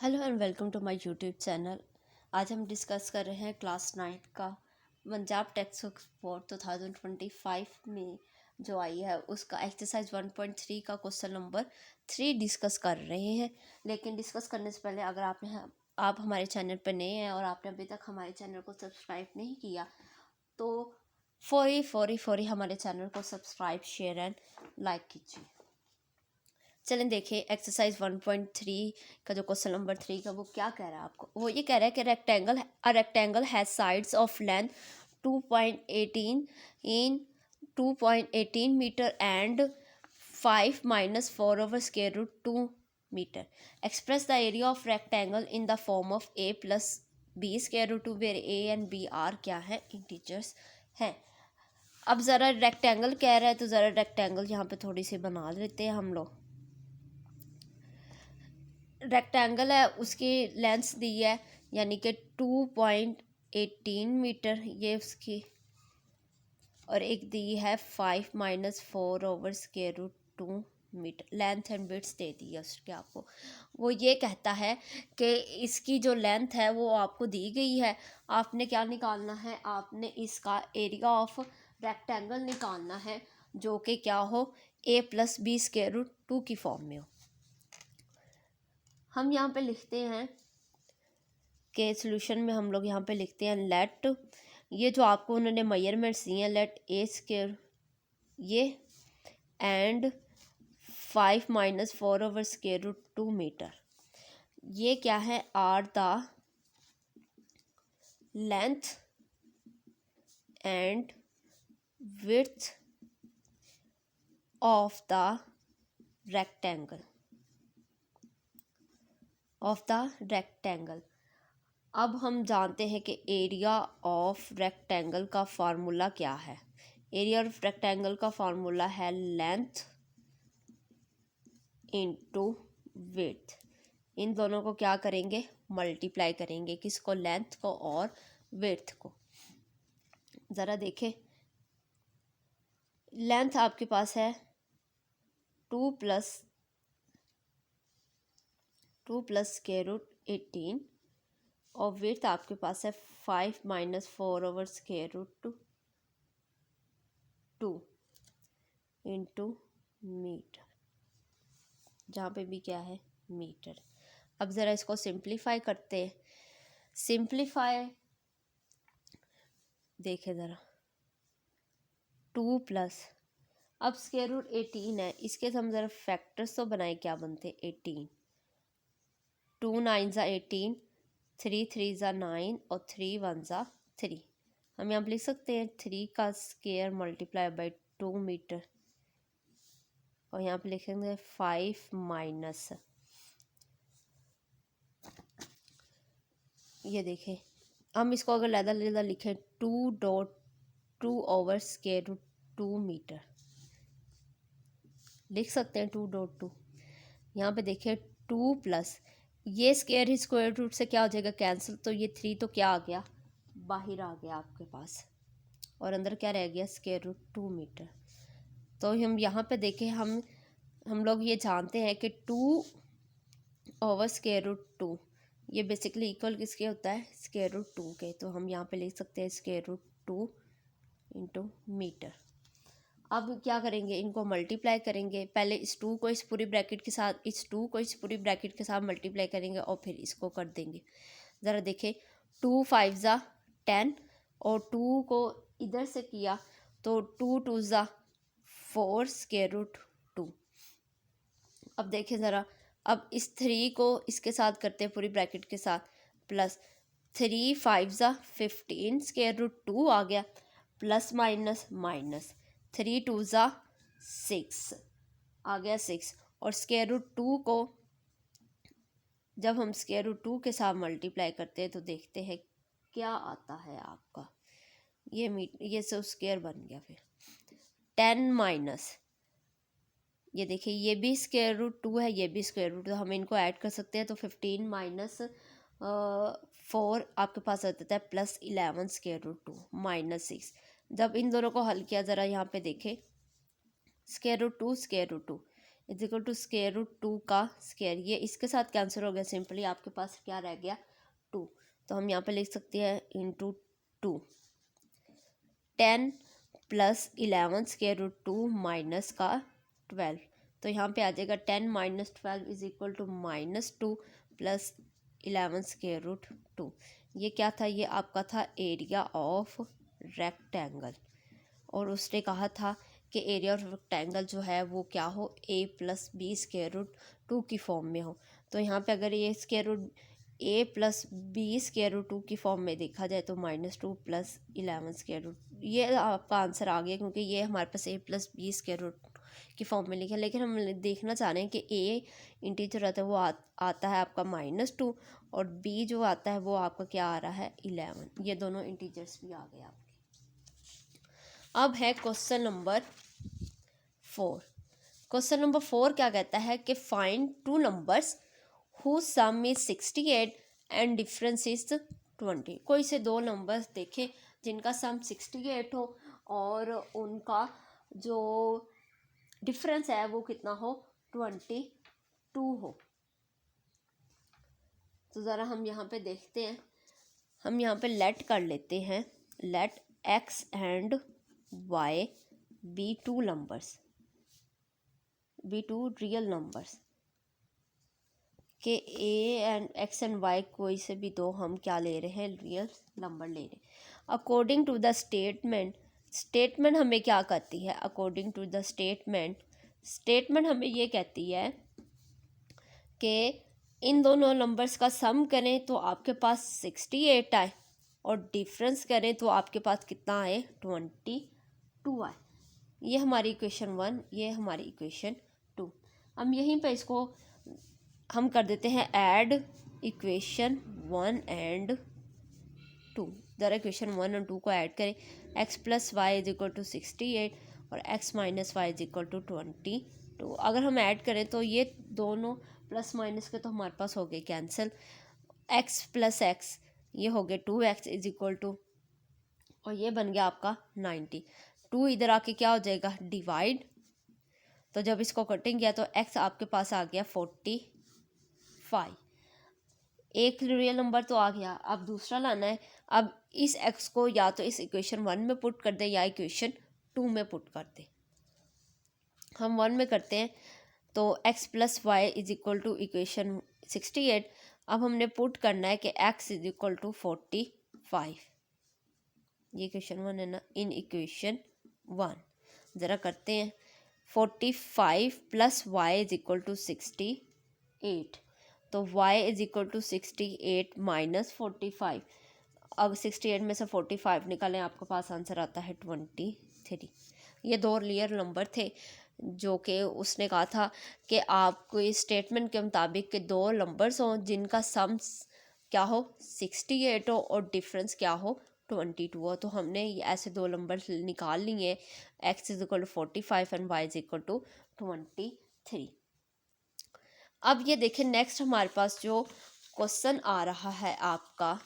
Hello and welcome to my YouTube channel. आज हम discuss कर रहे हैं क्लास 9 का पंजाब टेक्स्ट बुक फॉर 2025 में जो आई है उसका एक्सरसाइज 1.3 का क्वेश्चन नंबर 3 डिस्कस कर रहे हैं। लेकिन डिस्कस करने से पहले अगर आप हमारे चैनल पर नए हैं और आपने अभी तक हमारे चैनल को सब्सक्राइब नहीं किया तो फौरी हमारे चैनल को सब्सक्राइब, शेयर एंड लाइक कीजिए। चलें देखें एक्सरसाइज 1.3 का जो क्वेश्चन नंबर 3 का वो क्या कह रहा है आपको। वो ये कह रहा है कि rectangle has sides of length 2.18 in 2.18 metre and 5 - 4 over square root 2 metre. Express the area of rectangle in the form of a plus b square root 2 where a and b are क्या है, integers हैं। अब ज़रा rectangle कह रहा है तो ज़रा रेक्टेंगल यहाँ पे थोड़ी सी बना लेते हैं हम लोग। रेक्टेंगल है उसकी लेंथ दी है यानी कि 2.18 मीटर ये उसकी, और एक दी है 5 - 4 over square root 2 मीटर। लेंथ एंड विड्थ दे दी है उसके आपको। वो ये कहता है कि इसकी जो लेंथ है वो आपको दी गई है, आपने क्या निकालना है, आपने इसका एरिया ऑफ रेक्टेंगल निकालना है जो कि क्या हो, a + b square root 2 की फॉर्म में हो। हम यहाँ पे लिखते हैं कि सॉल्यूशन में हम लोग यहाँ पे लिखते हैं लेट, ये जो आपको उन्होंने मेजरमेंट्स दिए हैं, लेट a स्क्वायर ये and 5 - 4 over square root 2 metre, ये क्या है, are the length and width of the rectangle. अब हम जानते हैं कि एरिया ऑफ रेक्टेंगल का फार्मूला क्या है। एरिया ऑफ रेक्टेंगल का फार्मूला है लेंथ इनटू विड्थ। इन दोनों को क्या करेंगे, मल्टीप्लाई करेंगे, किसको, लेंथ को और विड्थ को। ज़रा देखें, लेंथ आपके पास है 2 + स्क्वायर रूट 18 और विड्थ आपके पास है 5 - 4 over square root 2 into metre, जहाँ पे भी क्या है, मीटर। अब ज़रा इसको सिंप्लीफाई करते हैं। सिंप्लीफाई देखें ज़रा, 2 प्लस, अब स्क्वायर रूट 18 है, इसके तो हम ज़रा फैक्टर्स तो बनाए, क्या बनते, 18, 2 9 ज़ा 18, 3 3 ज़ा 9 और 3 1 ज़ा 3। हम यहाँ पर लिख सकते हैं 3 का स्क्वायर मल्टीप्लाई बाई 2 मीटर, और यहाँ पे लिखेंगे 5 माइनस, ये देखें, हम इसको अगर लैदा लिखें 2.2 over square root 2 मीटर लिख सकते हैं, 2.2। यहाँ पे देखिए 2 प्लस ये स्क्वायर रूट से क्या हो जाएगा, कैंसिल, तो ये 3 तो क्या आ गया, बाहर आ गया आपके पास, और अंदर क्या रह गया, स्क्वायर रूट 2 मीटर। तो हम यहाँ पे देखें, हम लोग ये जानते हैं कि 2 over square root 2 ये बेसिकली इक्वल किसके होता है, स्क्वायर रूट 2 के। तो हम यहाँ पे लिख सकते हैं स्क्वायर रूट 2 इंटू मीटर। अब क्या करेंगे, इनको मल्टीप्लाई करेंगे। पहले इस 2 को इस पूरी ब्रैकेट के साथ, इस 2 को इस पूरी ब्रैकेट के साथ मल्टीप्लाई करेंगे और फिर इसको कर देंगे। ज़रा देखें, 2 5 ज़ा 10 और 2 को इधर से किया तो 2 2 ज़ा 4 स्क्वायर रूट 2। अब देखें ज़रा, अब इस 3 को इसके साथ करते हैं पूरी ब्रैकेट के साथ, प्लस 3 5 ज़ा 15 स्क्वायर रूट 2 आ गया, प्लस माइनस माइनस 3 2 ज़ा 6 आ गया 6, और स्क्वायर रूट 2 को जब हम स्क्वायर रूट 2 के साथ मल्टीप्लाई करते हैं तो देखते हैं क्या आता है आपका, ये सब स्क्वायर बन गया। फिर 10 माइनस, ये देखिए ये भी स्क्वायर रूट 2 है, ये भी स्क्वायर रूट, तो हम इनको ऐड कर सकते हैं। तो 15 माइनस 4 आपके पास आ जाता है प्लस 11 स्क्वायर रूट 2 माइनस 6। जब इन दोनों को हल किया, ज़रा यहाँ पे देखें, square root 2 square root 2, is equal to square root 2 का स्क्वायर, ये इसके साथ कैंसिल हो गया, सिंपली आपके पास क्या रह गया 2। तो हम यहाँ पे लिख सकते हैं into 2। 10 plus 11 square root 2 minus का 12, तो यहाँ पे आ जाएगा 10 minus 12 is equal to -2 plus 11 square root 2। ये क्या था, ये आपका था एरिया ऑफ रेक्टेंगल, और उसने कहा था कि एरिया ऑफ रेक्टेंगल जो है वो क्या हो, a plus B square root 2 की फॉर्म में हो। तो यहाँ पे अगर ये square root a plus B square root 2 की फॉर्म में देखा जाए तो -2 प्लस 11 स्क्वायर रूट, ये आपका आंसर आ गया, क्योंकि ये हमारे पास a plus B square root की फॉर्म में लिखा है। लेकिन हम देखना चाह रहे हैं कि a इंटीजर आता है वो आता है आपका -2, और b जो आता है वो आपका क्या आ रहा है 11। ये दोनों इंटीजर्स भी आ गए आपके। अब है क्वेश्चन नंबर 4। क्वेश्चन नंबर 4 क्या कहता है कि find 2 numbers who some is 68 and difference is 20। कोई से 2 नंबर्स देखें जिनका सम 68 हो और उनका जो डिफरेंस है वो कितना हो, 22 हो। तो ज़रा हम यहाँ पे देखते हैं, हम यहाँ पे लेट कर लेते हैं, let x and y be 2 numbers, be 2 real numbers, के a and x and y कोई से भी 2 हम क्या ले रहे हैं, रियल नंबर ले रहे हैं। According to the statement, statement हमें क्या कहती है, according to the statement, statement हमें ये कहती है कि इन दोनों नंबर्स का सम करें तो आपके पास 68 आए, और डिफरेंस करें तो आपके पास कितना आए, 22 आए। ये हमारी इक्वेशन 1, ये हमारी इक्वेशन 2। हम यहीं पे इसको हम कर देते हैं ऐड इक्वेशन 1 एंड 2। ज़रा इक्वेशन 1 और 2 को ऐड करें, x plus Y is equal to 68 और x minus Y is equal to 22। अगर हम ऐड करें तो ये दोनों प्लस माइनस के तो हमारे पास हो गए कैंसिल, x प्लस x ये हो गए 2x इज इक्वल टू, और ये बन गया आपका 90। 2 इधर आके क्या हो जाएगा, डिवाइड, तो जब इसको कटिंग किया तो x आपके पास आ गया 45। एक रियल नंबर तो आ गया, अब दूसरा लाना है। अब इस x को या तो इस इक्वेशन 1 में पुट कर दे या इक्वेशन 2 में पुट कर दे। हम 1 में करते हैं तो x plus Y is equal to equation 68। अब हमने पुट करना है कि x इज इक्वल टू 45, ये इक्वेशन 1 है ना, इन इक्वेशन 1 ज़रा करते हैं। 45 plus Y is equal to 68, तो y is equal to 68 minus 45। अब 68 में से 45 निकालें, आपके पास आंसर आता है 23। ये 2 रियल नंबर थे जो कि उसने कहा था कि आपको इस स्टेटमेंट के मुताबिक के 2 नंबर्स हों जिनका सम क्या हो 68 हो और डिफरेंस क्या हो 22 हो। तो हमने ऐसे 2 नंबर निकाल लिए, x is equal to 45 and y is equal to 23। अब ये देखें नेक्स्ट हमारे पास जो क्वेश्चन आ रहा है आपका